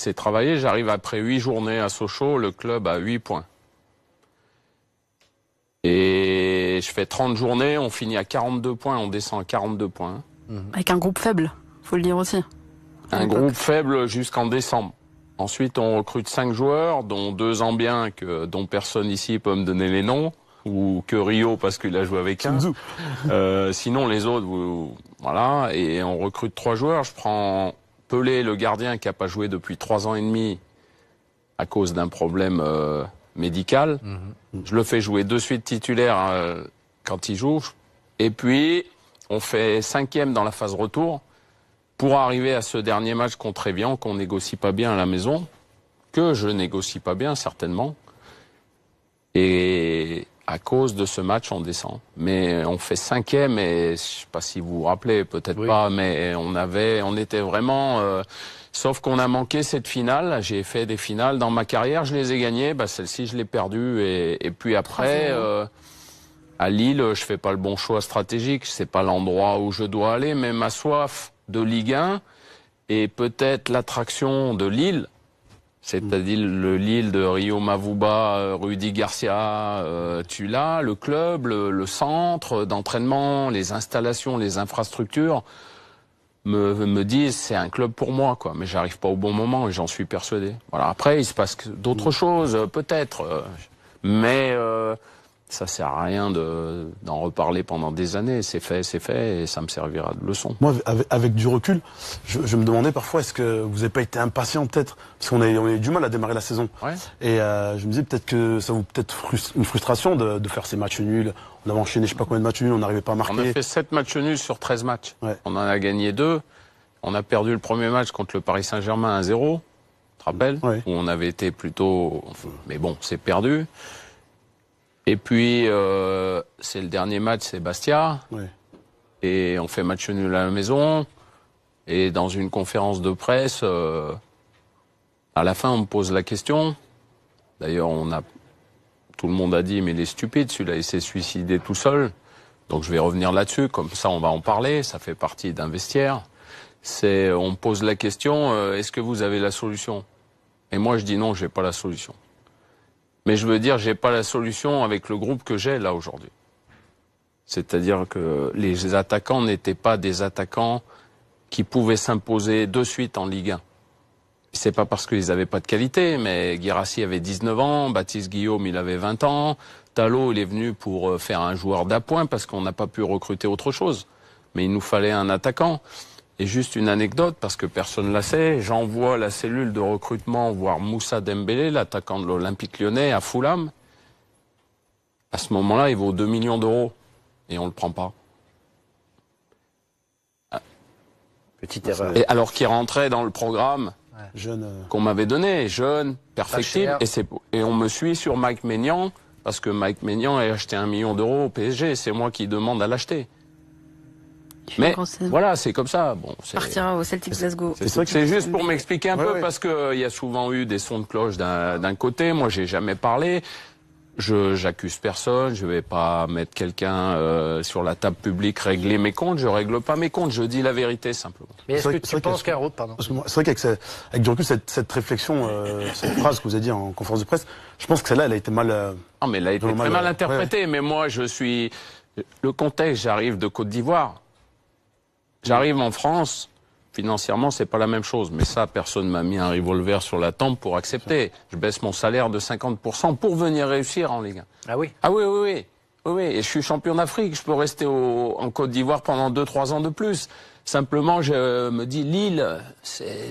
C'est travaillé, j'arrive après 8 journées à Sochaux, le club a 8 points. Et je fais 30 journées, on finit à 42 points, on descend à 42 points. Avec un groupe faible, faut le dire aussi. Un groupe faible jusqu'en décembre. Ensuite, on recrute 5 joueurs, dont 2 Zambiens, dont personne ici peut me donner les noms, ou que Rio parce qu'il a joué avec un. Sinon, les autres, voilà. Et on recrute 3 joueurs. Je prends Pelé, le gardien, qui n'a pas joué depuis 3 ans et demi à cause d'un problème médical. Je le fais jouer de suite titulaire quand il joue. Et puis, on fait 5e dans la phase retour pour arriver à ce dernier match contre Evian qu'on négocie pas bien à la maison, que je négocie pas bien certainement. Et à cause de ce match, on descend. Mais on fait 5e et je sais pas si vous vous rappelez, peut-être pas, mais on était vraiment... sauf qu'on a manqué cette finale. J'ai fait des finales dans ma carrière, je les ai gagnées. Bah, celle-ci, je l'ai perdue. Et puis après, à Lille, je fais pas le bon choix stratégique. C'est pas l'endroit où je dois aller, mais ma soif de Ligue 1 et peut-être l'attraction de Lille, c'est-à-dire le Lille de Rio Mavuba, Rudy Garcia, Tula, le club, le centre d'entraînement, les installations, les infrastructures, me disent c'est un club pour moi, quoi. Mais j'arrive pas au bon moment et j'en suis persuadé. Voilà. Après, il se passe d'autres choses, peut-être, mais ça sert à rien d'en reparler pendant des années. C'est fait, et ça me servira de leçon. Moi, avec du recul, je me demandais parfois, est-ce que vous n'avez pas été impatient, peut-être, parce qu'on a eu du mal à démarrer la saison. Ouais. Et je me disais peut-être que ça vous une frustration de faire ces matchs nuls. On avait enchaîné je sais pas combien de matchs nuls, on n'arrivait pas à marquer. On a fait 7 matchs nuls sur 13 matchs. Ouais. On en a gagné 2. On a perdu le premier match contre le Paris Saint-Germain 1-0. Tu te rappelles? Ouais. Où on avait été plutôt... Mais bon, c'est perdu. Et puis, c'est le dernier match, c'est Bastia. Ouais. Et on fait match nul à la maison. Et dans une conférence de presse, à la fin, on me pose la question. D'ailleurs, tout le monde a dit, mais il est stupide, celui-là, il s'est suicidé tout seul. Donc je vais revenir là-dessus, comme ça on va en parler, ça fait partie d'un vestiaire. On me pose la question, est-ce que vous avez la solution? Et moi je dis non, j'ai pas la solution. Mais je veux dire, j'ai pas la solution avec le groupe que j'ai là aujourd'hui. C'est-à-dire que les attaquants n'étaient pas des attaquants qui pouvaient s'imposer de suite en Ligue 1. C'est pas parce qu'ils avaient pas de qualité, mais Guirassy avait 19 ans, Baptiste Guillaume il avait 20 ans, Talot il est venu pour faire un joueur d'appoint parce qu'on n'a pas pu recruter autre chose. Mais il nous fallait un attaquant. Et juste une anecdote, parce que personne ne la sait, j'envoie la cellule de recrutement voir Moussa Dembélé, l'attaquant de l'Olympique Lyonnais, à Fulham. À ce moment-là, il vaut 2 millions d'euros. Et on le prend pas. Petite erreur. Et alors qu'il rentrait dans le programme qu'on m'avait donné, jeune, perfectible, et on me suit sur Mike Maignan, parce que Mike Maignan a acheté 1 million d'euros au PSG, c'est moi qui demande à l'acheter. Mais voilà, c'est comme ça. Bon, partira au Celtic Glasgow. C'est juste pour m'expliquer un peu, parce qu'il y a souvent eu des sons de cloche d'un côté, moi j'ai jamais parlé. J'accuse personne, je vais pas mettre quelqu'un sur la table publique régler mes comptes, je règle pas mes comptes, je dis la vérité simplement. Mais est-ce que tu penses qu'un autre, pardon? C'est vrai qu'avec du recul, cette réflexion, cette phrase que vous avez dit en conférence de presse, je pense que celle-là, elle a été mal... Non, mais elle a été très mal interprétée, mais moi je suis... Le contexte, j'arrive de Côte d'Ivoire, j'arrive en France... Financièrement, c'est pas la même chose, mais ça, personne m'a mis un revolver sur la tempe pour accepter. Je baisse mon salaire de 50% pour venir réussir en Ligue 1. Ah oui? Ah oui. Et je suis champion d'Afrique. Je peux rester en Côte d'Ivoire pendant 2-3 ans de plus. Simplement, je me dis, Lille, c'est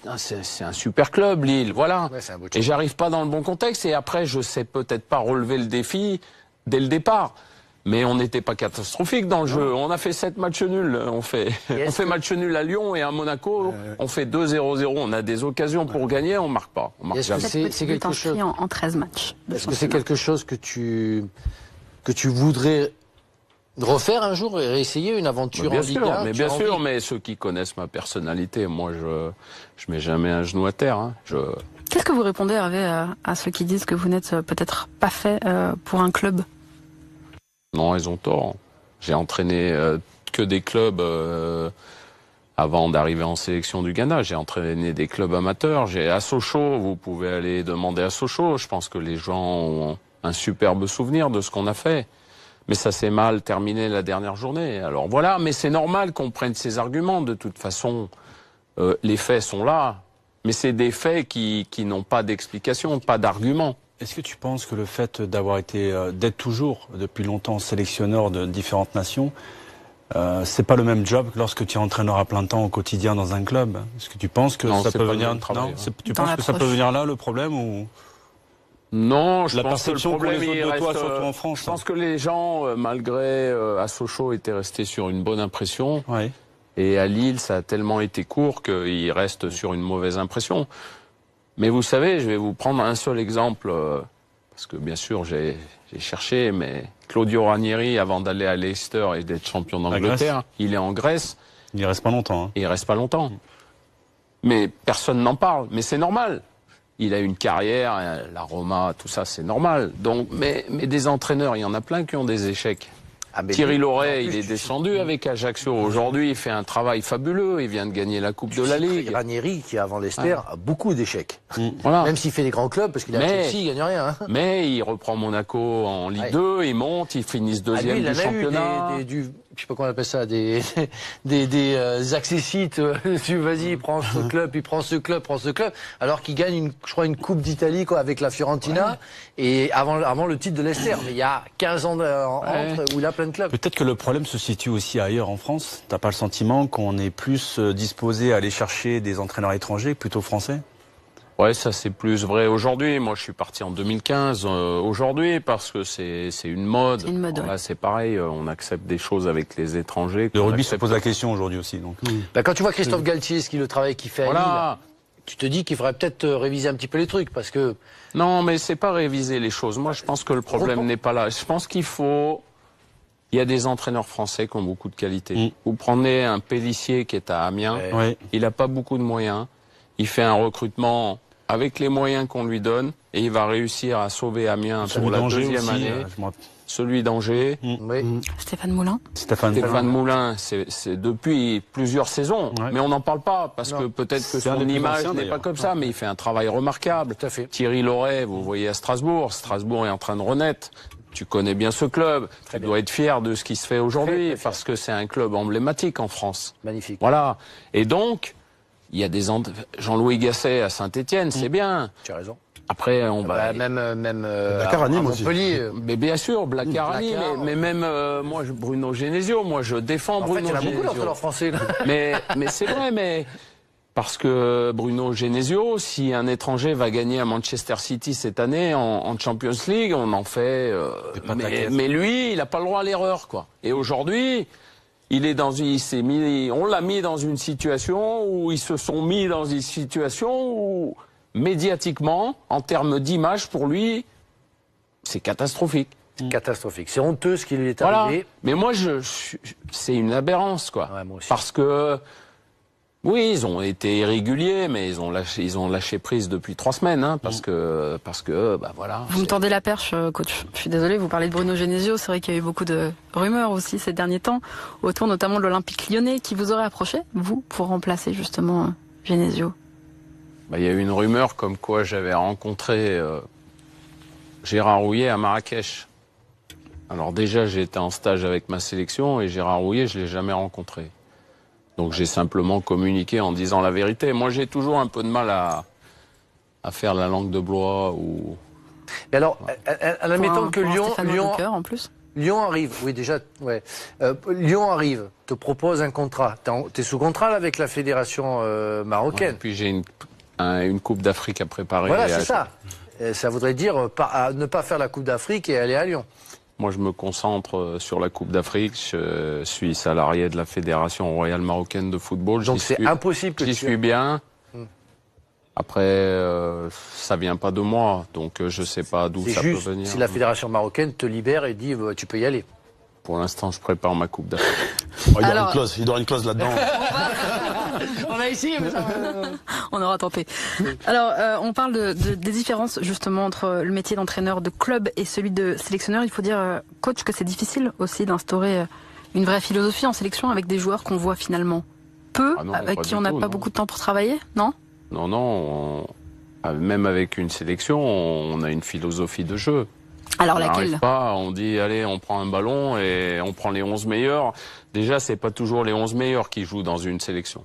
un super club, Lille, voilà. Ouais, c'est un beau et j'arrive pas dans le bon contexte. Et après, je sais peut-être pas relever le défi dès le départ. Mais on n'était pas catastrophique dans le jeu. On a fait 7 matchs nuls. On fait match nul à Lyon et à Monaco. On fait 2-0-0. On a des occasions pour gagner, on marque pas. On marque jamais. C'est quelque chose en 13 matchs. Est-ce que c'est quelque chose que tu voudrais refaire un jour et réessayer une aventure en Ligue 1? Bien sûr, mais ceux qui connaissent ma personnalité, moi je mets jamais un genou à terre. Hein. Qu'est-ce que vous répondez, Hervé, à ceux qui disent que vous n'êtes peut-être pas fait pour un club? Non, ils ont tort. J'ai entraîné que des clubs avant d'arriver en sélection du Ghana. J'ai entraîné des clubs amateurs. J'ai à Sochaux, vous pouvez aller demander à Sochaux. Je pense que les gens ont un superbe souvenir de ce qu'on a fait. Mais ça s'est mal terminé la dernière journée. Alors voilà, mais c'est normal qu'on prenne ces arguments. De toute façon, les faits sont là. Mais c'est des faits qui n'ont pas d'explication, pas d'argument. Est-ce que tu penses que le fait d'avoir été, d'être toujours depuis longtemps sélectionneur de différentes nations, c'est pas le même job que lorsque tu es entraîneur à plein temps au quotidien dans un club? Est-ce que tu penses que ça peut venir tu penses que ça peut venir là le problème ou non, je la pense que le perception problème pour les autres de toi, reste, surtout en France. Je pense que les gens, malgré à Sochaux, étaient restés sur une bonne impression. Oui. Et à Lille, ça a tellement été court qu'ils restent sur une mauvaise impression. Mais vous savez, je vais vous prendre un seul exemple, parce que bien sûr j'ai cherché, mais Claudio Ranieri, avant d'aller à Leicester et d'être champion d'Angleterre, il est en Grèce. Il ne reste pas longtemps. Hein. Et il reste pas longtemps. Mais personne n'en parle. Mais c'est normal. Il a une carrière, la Roma, tout ça, c'est normal. Donc, mais des entraîneurs, il y en a plein qui ont des échecs. Thierry Loret, il est descendu avec Ajaccio. Aujourd'hui, il fait un travail fabuleux. Il vient de gagner la Coupe de la Ligue. Ranieri, qui avant Leicester, a beaucoup d'échecs. Voilà. Même s'il fait des grands clubs, parce qu'il a Chelsea, il gagne rien. Hein. Mais il reprend Monaco en Ligue 2, il monte, ils finissent deuxième du championnat. Je sais pas comment on appelle ça, des accessites. Vas-y, il prend ce club, il prend ce club, alors qu'il gagne je crois une Coupe d'Italie avec la Fiorentina et avant le titre de Leicester. Mais il y a 15 ans entre où il a plein de clubs. Peut-être que le problème se situe aussi ailleurs en France. T'as pas le sentiment qu'on est plus disposé à aller chercher des entraîneurs étrangers plutôt français? Ouais, ça c'est plus vrai aujourd'hui. Moi, je suis parti en 2015 aujourd'hui parce que c'est une mode. C'est une mode, Là, c'est pareil, on accepte des choses avec les étrangers. Le rugby se pose la question aujourd'hui aussi. Donc. Quand tu vois Christophe Galtier, le travail qu'il fait à Lille, tu te dis qu'il faudrait peut-être réviser un petit peu les trucs parce que... Non, mais c'est pas réviser les choses. Moi, je pense que le problème n'est pas là. Je pense qu'il faut... Il y a des entraîneurs français qui ont beaucoup de qualité. Vous prenez un Pélissier qui est à Amiens, il n'a pas beaucoup de moyens. Il fait un recrutement avec les moyens qu'on lui donne et il va réussir à sauver Amiens pour la deuxième année. Celui d'Angers. Stéphane Moulin. Stéphane Moulin, c'est depuis plusieurs saisons. Mais on n'en parle pas parce que peut-être que son image n'est pas comme ça, mais il fait un travail remarquable. Tout à fait. Thierry Loret, vous voyez à Strasbourg. Strasbourg est en train de renaître. Tu connais bien ce club. Tu dois être fier de ce qui se fait aujourd'hui parce que c'est un club emblématique en France. Magnifique. Voilà. Et donc, il y a des Jean-Louis Gasset à Saint-Étienne, c'est bien. Tu as raison. Après, on va même Blacarani, moi aussi. Montpellier. Mais bien sûr, Blacarani, mais même moi, Bruno Genesio, moi je défends Bruno Genesio. Il y en a beaucoup d'entraîneurs français là. Mais c'est vrai, mais parce que Bruno Genesio, si un étranger va gagner à Manchester City cette année en Champions League, on en fait. Mais lui, il n'a pas le droit à l'erreur, quoi. Et aujourd'hui, on l'a mis dans une situation où ils se sont mis dans une situation où médiatiquement, en termes d'image, pour lui, c'est catastrophique. Catastrophique. C'est honteux ce qui lui est Voilà. arrivé. Mais moi, c'est une aberrance, quoi. Ouais, moi aussi. Parce que, oui, ils ont été irréguliers, mais ils ont lâché prise depuis 3 semaines, hein, parce que, bah voilà. Vous me tendez la perche, coach. Je suis désolé, vous parlez de Bruno Genesio. C'est vrai qu'il y a eu beaucoup de rumeurs aussi ces derniers temps, autour notamment de l'Olympique Lyonnais, qui vous aurait approché, vous, pour remplacer justement Genesio. Bah, il y a eu une rumeur comme quoi j'avais rencontré Gérard Rouillet à Marrakech. Alors déjà, j'ai été en stage avec ma sélection et Gérard Rouillet, je l'ai jamais rencontré. Donc j'ai simplement communiqué en disant la vérité. Moi, j'ai toujours un peu de mal à faire la langue de Blois ou... Mais alors, admettons que en plus. Lyon arrive, oui déjà, Lyon arrive, te propose un contrat. T'es sous contrat là, avec la fédération marocaine. Ouais, puis j'ai une Coupe d'Afrique à préparer. Voilà, c'est ça. Ça voudrait dire ne pas faire la Coupe d'Afrique et aller à Lyon. Moi, je me concentre sur la Coupe d'Afrique. Je suis salarié de la Fédération royale marocaine de football. Donc c'est impossible que j'y suis bien. Après, ça vient pas de moi, donc je sais pas d'où ça peut venir. Si la Fédération marocaine te libère et dit tu peux y aller. Pour l'instant, je prépare ma Coupe d'Afrique. Oh, il doit y avoir une clause là-dedans. On a ici, mais ça... On aura tenté. Alors, on parle des différences justement entre le métier d'entraîneur de club et celui de sélectionneur. Il faut dire, coach, que c'est difficile aussi d'instaurer une vraie philosophie en sélection avec des joueurs qu'on voit finalement peu, Ah non, avec pas qui du on n'a tout, pas non. beaucoup de temps pour travailler, non? Non, même avec une sélection, on a une philosophie de jeu. Alors On laquelle? n'arrive pas, on dit allez, on prend un ballon et on prend les 11 meilleurs. Déjà, c'est pas toujours les 11 meilleurs qui jouent dans une sélection.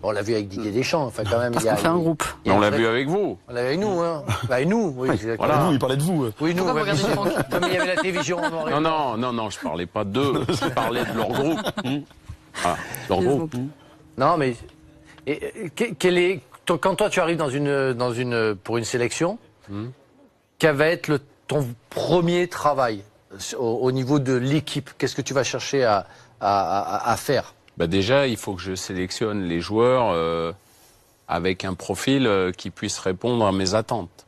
On l'a vu avec Didier Deschamps, enfin quand même. Parce qu'on fait un groupe. il y a On une l'a vraie- vu avec vous. On l'avait avec nous, hein. Bah, avec nous, oui. Voilà. Vous, il parlait de vous. Oui, nous, Pourquoi vous même regardez si- Franck comme il y avait la télévision en noir et blanc. Non, je parlais pas d'eux, je parlais de leur groupe. Voilà, leur groupe. Non, mais quel est quand toi tu arrives pour une sélection, quel va être ton premier travail au niveau de l'équipe? Qu'est-ce que tu vas chercher à faire? Bah déjà, il faut que je sélectionne les joueurs avec un profil qui puisse répondre à mes attentes.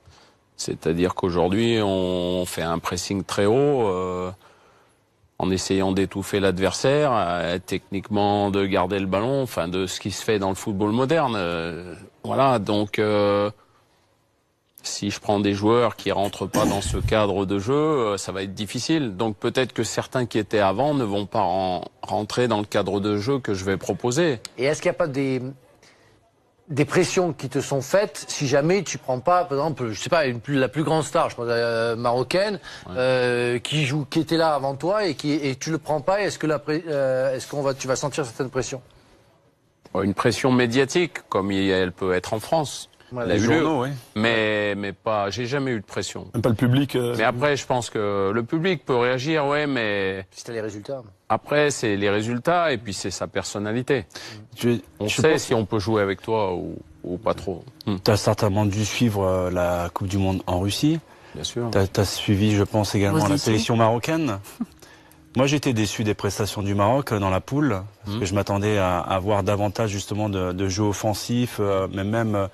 C'est-à-dire qu'aujourd'hui, on fait un pressing très haut en essayant d'étouffer l'adversaire, techniquement de garder le ballon, enfin de ce qui se fait dans le football moderne. Voilà, donc si je prends des joueurs qui rentrent pas dans ce cadre de jeu, ça va être difficile. Donc peut-être que certains qui étaient avant ne vont pas rentrer dans le cadre de jeu que je vais proposer. Et est-ce qu'il n'y a pas des pressions qui te sont faites si jamais tu prends pas, par exemple, je sais pas, la plus grande star, je pense marocaine, qui était là avant toi et tu le prends pas, est-ce que tu vas sentir certaines pressions? Une pression médiatique, comme elle peut être en France. Voilà. Elle a Les eu lieu. journaux, oui. Mais pas, j'ai jamais eu de pression. Même pas le public. Mais après, je pense que le public peut réagir, ouais, mais C'était les résultats. après, c'est les résultats et puis c'est sa personnalité. On je sait pense- si on peut jouer avec toi ou pas trop. Tu as certainement dû suivre la Coupe du Monde en Russie. Bien sûr. Tu as suivi, je pense, également Vous la étiez sélection marocaine. Moi, j'étais déçu des prestations du Maroc dans la poule, parce que je m'attendais à avoir davantage justement de jeu offensif, mais même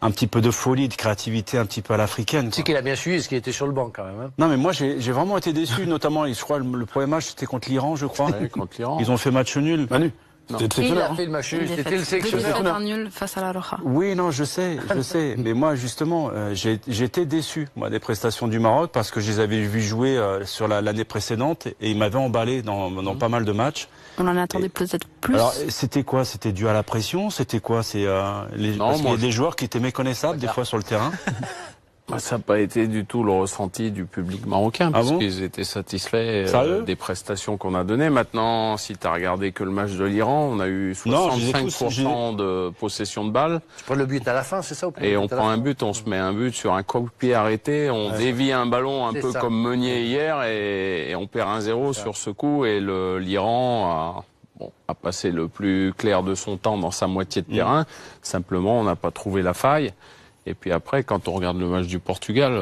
un petit peu de folie, de créativité un petit peu à l'africaine. Tu sais quoi. qu'il a bien suivi, ce qui était sur le banc quand même. Hein. Non, mais moi, j'ai vraiment été déçu, notamment, je crois, le premier match, c'était contre l'Iran, je crois. Ouais, contre l'Iran. Ils ont fait match nul. Manu, Non. c'était Il exceptionnel. a fait le match nul, Une c'était défaite. le Deux sélectionneur. défaites, un nul face à la Roja. Oui, non, je sais, mais moi, justement, j'ai été déçu, moi, des prestations du Maroc, parce que je les avais vus jouer sur l'année précédente, et ils m'avaient emballé dans pas mal de matchs. On en attendait peut-être plus. Alors, c'était quoi? C'était dû à la pression? C'était quoi? C'est parce qu'il y a des joueurs qui étaient méconnaissables, des fois, sur le terrain. Bah, ça n'a pas été du tout le ressenti du public marocain, parce bon qu'ils étaient satisfaits Sérieux des prestations qu'on a données. Maintenant, si tu as regardé que le match de l'Iran, on a eu Non, je les ai tous, 65% de possession de balles. Tu prends le but à la fin, c'est ça? Et on prend un but, on se met un but sur un coup-de-pied arrêté, on dévie un ballon un C'est peu ça. comme Meunier hier et on perd 1-0 sur ce coup. Et l'Iran a passé le plus clair de son temps dans sa moitié de terrain. Simplement, on n'a pas trouvé la faille. Et puis après, quand on regarde le match du Portugal,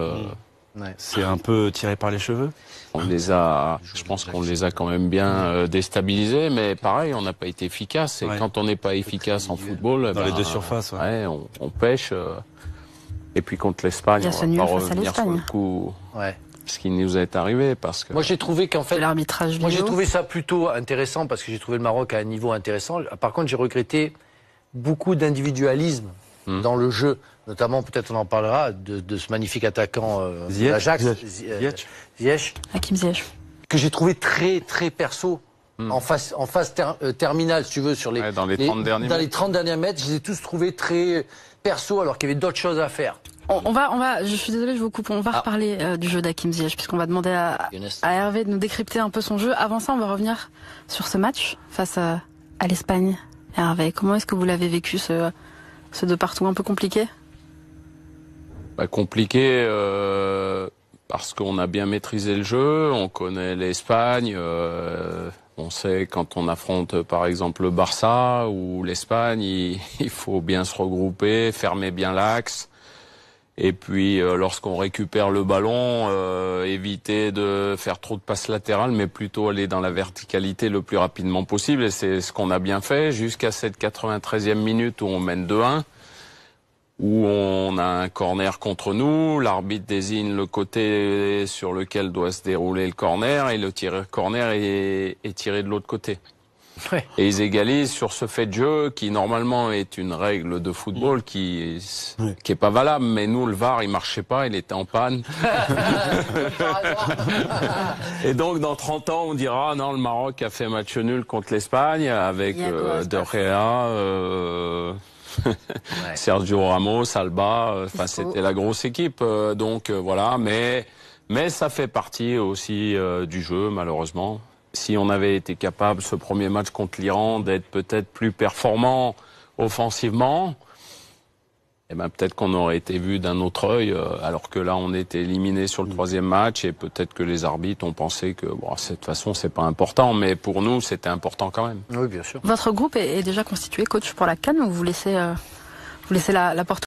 C'est un peu tiré par les cheveux. je pense qu'on les a quand même bien déstabilisés. Mais pareil, on n'a pas été efficace. Et Ouais. quand on n'est pas efficace en football, Dans les deux surfaces, ouais. on pêche. Et puis contre l'Espagne, Il y a on ce va nul pas face à revenir sur l'Espagne. le coup. Ouais. Ce qui nous est arrivé, parce que Moi, j'ai trouvé qu'en fait, C'est l'arbitrage moi, j'ai vidéo. trouvé ça plutôt intéressant parce que j'ai trouvé le Maroc à un niveau intéressant. Par contre, j'ai regretté beaucoup d'individualisme dans le jeu. Notamment, peut-être on en parlera, de ce magnifique attaquant Ziyech. d'Ajax, Ziyech. Ziyech, Hakim Ziyech. que j'ai trouvé très, très perso. En phase terminale, si tu veux, sur Ouais, dans les 30 derniers dans les mètres. 30 derniers mètres, je les ai tous trouvés très perso alors qu'il y avait d'autres choses à faire. On va, je suis désolée, je vous coupe. On va reparler du jeu d'Hakim Ziyech, puisqu'on va demander à Hervé de nous décrypter un peu son jeu. Avant ça, on va revenir sur ce match face à l'Espagne. Hervé, comment est-ce que vous l'avez vécu, ce de partout un peu compliqué? Compliqué parce qu'on a bien maîtrisé le jeu, on connaît l'Espagne, on sait quand on affronte par exemple le Barça ou l'Espagne, il faut bien se regrouper, fermer bien l'axe. Et puis lorsqu'on récupère le ballon, éviter de faire trop de passes latérales, mais plutôt aller dans la verticalité le plus rapidement possible. Et c'est ce qu'on a bien fait jusqu'à cette 93e minute où on mène 2-1. Où on a un corner contre nous, l'arbitre désigne le côté sur lequel doit se dérouler le corner et le corner est tiré de l'autre côté. Ouais. Et ils égalisent sur ce fait de jeu qui normalement est une règle de football qui est pas valable. Mais nous, le VAR, il marchait pas, il était en panne. Et donc, dans 30 ans, on dira, non, le Maroc a fait match nul contre l'Espagne avec De Gea, Sergio Ramos, Alba. Enfin, c'était la grosse équipe. Donc, voilà. Mais ça fait partie aussi du jeu, malheureusement. Si on avait été capable, ce premier match contre l'Iran, d'être peut-être plus performant offensivement, eh ben peut-être qu'on aurait été vu d'un autre œil, alors que là, on était éliminé sur le troisième match, et peut-être que les arbitres ont pensé que, bon, de toute façon, c'est pas important, mais pour nous, c'était important quand même. Oui, bien sûr. Votre groupe est déjà constitué, coach, pour la CAN, ou vous laissez la porte